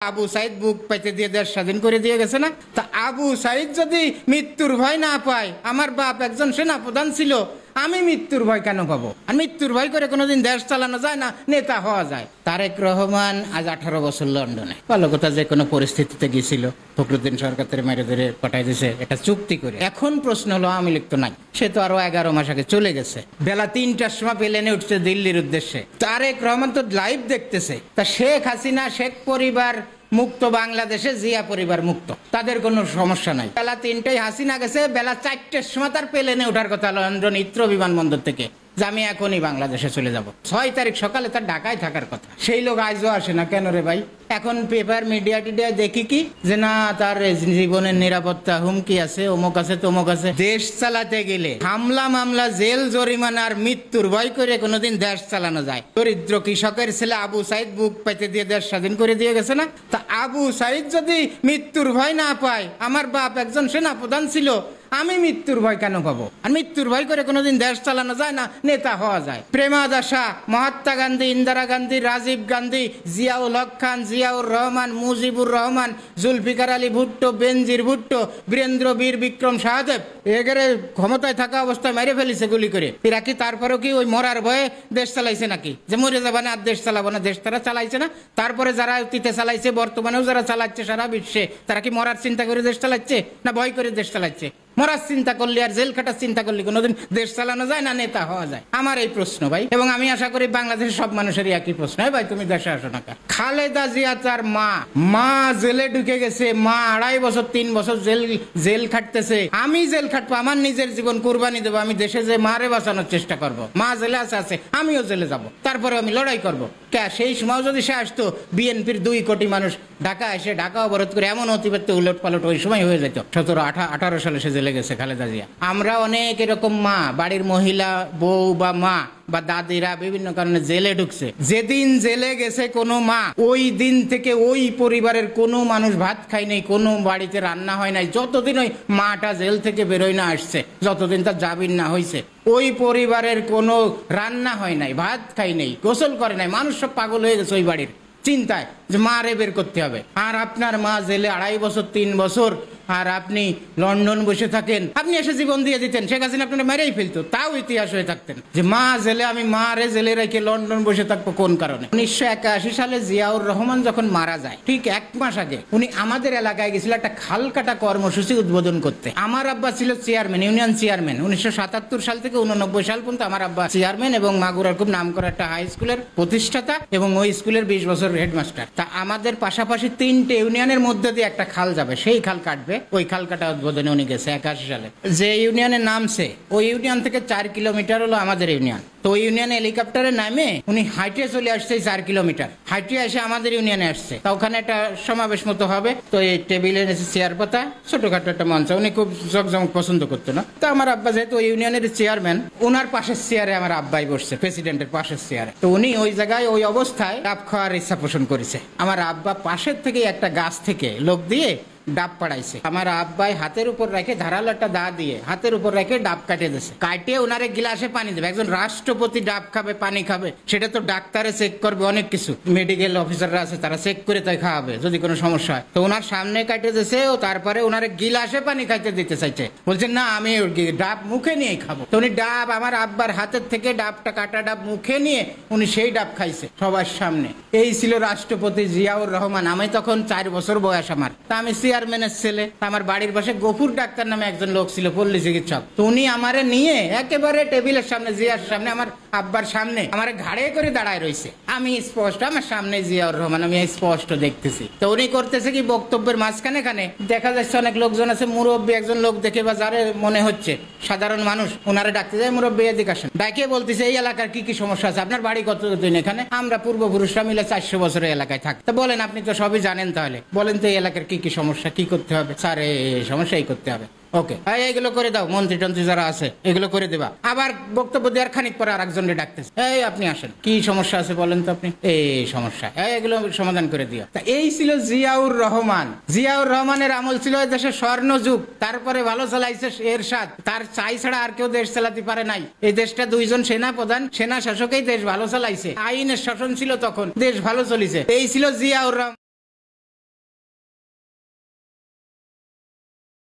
আবু সাইদ বুক পাইতে দিয়ে দেশ স্বাধীন করে দিয়ে গেছে না। তা আবু সাইদ যদি মৃত্যুর ভয় না পায়, আমার বাপ একজন সেনা প্রধান ছিল, আমি মৃত্যুর ভয় কেন পাবো? আর মৃত্যুর ভয় করে কোনোদিন দেশ চালানো যায় না, নেতা হওয়া যায়। তারেক রহমান আজ 18 বছর লন্ডনে, ভালো কথা, যে কোনো পরিস্থিতিতে গিয়েছিল, ফখরুদ্দিন সরকারের মেরে ধরে পাঠাই দিয়েছে এটা চুক্তি করে। এখন প্রশ্ন হলো, আওয়ামী লীগ তো নাই, সে তো আরো 11 মাস আগে চলে গেছে। বেলা 3টার সময় প্লেনে উঠছে দিল্লির উদ্দেশ্যে। তারেক রহমান তো লাইভ দেখতেছে। তা শেখ হাসিনা, শেখ পরিবার মুক্ত বাংলাদেশে, জিয়া পরিবার মুক্ত, তাদের কোনো সমস্যা নাই। বেলা 3টায় হাসিনা গেছে, বেলা 4টার সময় তার প্লেনে ওঠার কথা লন্ডন হিথ্রো বিমানবন্দর থেকে, যে আমি এখনই বাংলাদেশে চলে যাব। 6 তারিখ সকালে তার ঢাকায় থাকার কথা। সেই লোক আজও আসে না কেন রে ভাই? এখন পেপার মিডিয়া টিডিয়া দেখি কি যে না, তার জীবনের নিরাপত্তা হুমকি আছে, অমুক আছে তমুক আছে। দেশ চালাতে গেলে হামলা মামলা, জেল জরিমানা আর মৃত্যুর ভয় করে কোনোদিন দেশ চালানো যায়? দরিদ্র কৃষকের ছেলে আবু সাইদ বুক পাইতে দিয়ে দেশ স্বাধীন করে দিয়ে গেছে না। তা আবু সাইদ যদি মৃত্যুর ভয় না পায়, আমার বাপ একজন সেনা প্রধান ছিল, আমি মৃত্যুর ভয় কেন পাবো? আর মৃত্যুর ভয় করে কোনোদিন দেশ চালানো যায় না, নেতা হওয়া যায়। প্রেমাদাসা মহাত্মা গান্ধী, ইন্দিরা গান্ধী, রাজীব গান্ধী, জিয়াউল হক খান, জিয়াউর রহমান, মুজিবুর রহমান, জুলফিকার আলী ভুট্টো, বেনজির ভুট্টো, বীরেন্দ্র বীর বিক্রম সাহাদেব, এগেরে ক্ষমতায় থাকা অবস্থায় মেরে ফেলিছে গুলি করে। এরা কি তারপরেও কি ওই মরার ভয়ে দেশ চালাইছে নাকি? যে মরে যাবে না আর দেশ চালাবো না, দেশ তারা চালাইছে না। তারপরে যারা অতীতে চালাইছে, বর্তমানেও যারা চালাচ্ছে সারা বিশ্বে, তারা কি মরার চিন্তা করে দেশ চালাচ্ছে না ভয় করে দেশ চালাচ্ছে? মরার চিন্তা করলে আর জেল খাটার চিন্তা করলে কোনোদিন দেশ চালানো যায় না, নেতা হওয়া যায়? আমার এই প্রশ্ন ভাই, এবং আমি আশা করি বাংলাদেশের সব মানুষেরই একই প্রশ্ন। ভাই তুমি দেশে আসো না। খালেদা জিয়া তার মা জেলে ঢুকে গেছে, মা 2.5 বছর 3 বছর জেল খাটতেছে। আমি জেল খাটবো, আমার নিজের জীবন কুরবানি দেবো, আমি দেশে যে মারে বাঁচানোর চেষ্টা করব। মা জেলে আছে, আমিও জেলে যাব, তারপরে আমি লড়াই করবো। সেই সময় যদি সে আসতো, বিএনপির 2 কোটি মানুষ ঢাকা এসে ঢাকা অবরোধ করে এমন অতিবাহিত উলট পালট ওই সময় হয়ে যেত। 17-18 সালে সে জেলে গেছে খালেদা জিয়া। আমরা অনেক এরকম মা, বাড়ির মহিলা, বউ বা মা বা দাদিরা বিভিন্ন কারণে জেলে ঢুকছে। যেদিন জেলে গেছে কোনো মা, ওই দিন থেকে ওই পরিবারের কোনো মানুষ ভাত খায় নাই, কোনো বাড়িতে রান্না হয় নাই, যতদিন ওই মাটা জেল থেকে বেরোয় না আসছে, যতদিন তার জামিন না হয়েছে, ওই পরিবারের কোনো রান্না হয় নাই, ভাত খাই নাই, গোসল করে নাই। মানুষ সব পাগল হয়ে গেছে ওই বাড়ির চিন্তায় যে মা রে বের করতে হবে। আর আপনার মা জেলে 2.5 বছর 3 বছর, আর আপনি লন্ডন বসে থাকেন। আপনি এসে জীবন দিয়ে দিতেন, শেখ হাসিনা আপনারা মেরেই ফেলতো, তাও ইতিহাস হয়ে থাকতেন যে মা জেলে, আমি মা রে জেলে রেখে লন্ডন বসে থাকবো কোন কারণে? 1981 সালে জিয়াউর রহমান যখন মারা যায়, ঠিক 1 মাস আগে উনি আমাদের এলাকায় গেছিল একটা খাল কাটা কর্মসূচি উদ্বোধন করতে। আমার আব্বা ছিল চেয়ারম্যান, ইউনিয়ন চেয়ারম্যান। 1977 সাল থেকে 1989 সাল পর্যন্ত আমার আব্বা চেয়ারম্যান এবং মাগুরার খুব নাম করা একটা হাই স্কুলের প্রতিষ্ঠাতা এবং ওই স্কুলের 20 বছর হেডমাস্টার। তা আমাদের পাশাপাশি 3টে ইউনিয়নের মধ্যে দিয়ে একটা খাল যাবে, সেই খাল কাটবে। ওই খাল কাটা উদ্বোধনে উনি গেছে 81 সালে। যে ইউনিয়নের নামছে, ওই ইউনিয়ন থেকে 4 কিলোমিটার হলো আমাদের ইউনিয়ন। তো ওই ইউনিয়নে হেলিকপ্টারে নামে উনি হাইটে চলে আসছে 4 কিলোমিটার, হাইটে এসে আমাদের ইউনিয়নে আসছে। তা ওখানে একটা সমাবেশ মতো হবে, তো এই টেবিলে চেয়ার পাতা, ছোটখাটো একটা মঞ্চ। উনি খুব জমজমক পছন্দ করতো না। তো আমার আব্বা যেহেতু ওই ইউনিয়নের চেয়ারম্যান, ওনার পাশের চেয়ারে আমার আব্বাই বসছে, প্রেসিডেন্টের পাশের চেয়ারে। তো উনি ওই জায়গায় ওই অবস্থায় ডাব খাওয়ার ইচ্ছা পোষণ করেছে। আমার আব্বা পাশের থেকে একটা গাছ থেকে লোক দিয়ে ডাব পাড়াইছে। আমার আব্বাই হাতের উপর রেখে, ধারালো একটা দা দিয়ে হাতের উপর রেখে ডাব কাটে দিয়েছে। কাটে ওনারে গিলাসে পানি দেবে। একজন রাষ্ট্রপতি ডাব খাবে, পানি খাবে, সেটা তো ডাক্তারে চেক করবে, অনেক কিছু মেডিকেল অফিসাররা আছে, তারা চেক করে তাই খাওয়াবে যদি কোনো সমস্যা হয়। তো ওনার সামনে কাটে দিয়েছে, ও তারপরে ওনারে গিলাসে পানি খাইতে দিতে চাইছে। বলছেন না, আমি ডাব মুখে নিয়ে খাবো। তো উনি ডাব, আমার আব্বার হাতের থেকে ডাবটা, কাটা ডাব মুখে নিয়ে উনি সেই ডাব খাইছে সবার সামনে। এই ছিল রাষ্ট্রপতি জিয়াউর রহমান। আমি তখন 4 বছর বয়স আমার। তা আমি চেয়ারম্যানের ছেলে। আমার বাড়ির পাশে গফুর ডাক্তার নামে একজন লোক ছিল, পল্লী চিকিৎসক। তো উনি আমারে নিয়ে একেবারে টেবিলের সামনে, জিয়ার সামনে, আমার আব্বার সামনে আমার ঘাড়ে করে দাঁড়ায় রয়েছে। আমি স্পষ্ট, আমার সামনে জিয়াউর রহমান, আমি স্পষ্ট দেখতেছি। তো উনি করতেছে কি, বক্তব্যের মাঝখানে দেখা যাচ্ছে অনেক লোকজন আছে, মুরব্বী একজন লোক দেখে বা যারে মনে হচ্ছে সাধারণ মানুষ, ওনারে ডাকতে যায়, মুরব্বী এদিকে আসেন। ডাকে বলতেছে এই এলাকার কি কি সমস্যা আছে, আপনার বাড়ি কতদিন এখানে? আমরা পূর্বপুরুষরা মিলে 400 বছরের এলাকায় থাকি। তা বলেন, আপনি তো সবই জানেন, তাহলে বলেন তো এই এলাকার কি কি সমস্যা, কি করতে হবে? স্যার এই সমস্যাই করতে হবে। ওকে, এগুলো করে দাও, মন্ত্রী টন্ত্রী যারা আছে এগুলো করে দেবা। আবার বক্তব্য দেওয়ার খানিক পরে আরেকজনকে ডাকতেছে, এই আপনি আসেন, কি সমস্যা আছে বলেন তো আপনি, এই সমস্যা, এগুলো সমাধান করে দিও। তা এই ছিল জিয়াউর রহমান। জিয়াউর রহমানের আমল ছিল দেশের স্বর্ণ যুগ। তারপরে ভালো চালাইছে এরশাদ, তার চাই ছাড়া আর কেউ দেশ চালাতে পারে নাই। এই দেশটা 2 জন সেনা প্রধান, সেনা শাসকেই দেশ ভালো চালাইছে। আইনের শাসন ছিল তখন, দেশ ভালো চলিছে। এই ছিল জিয়াউর রহমান।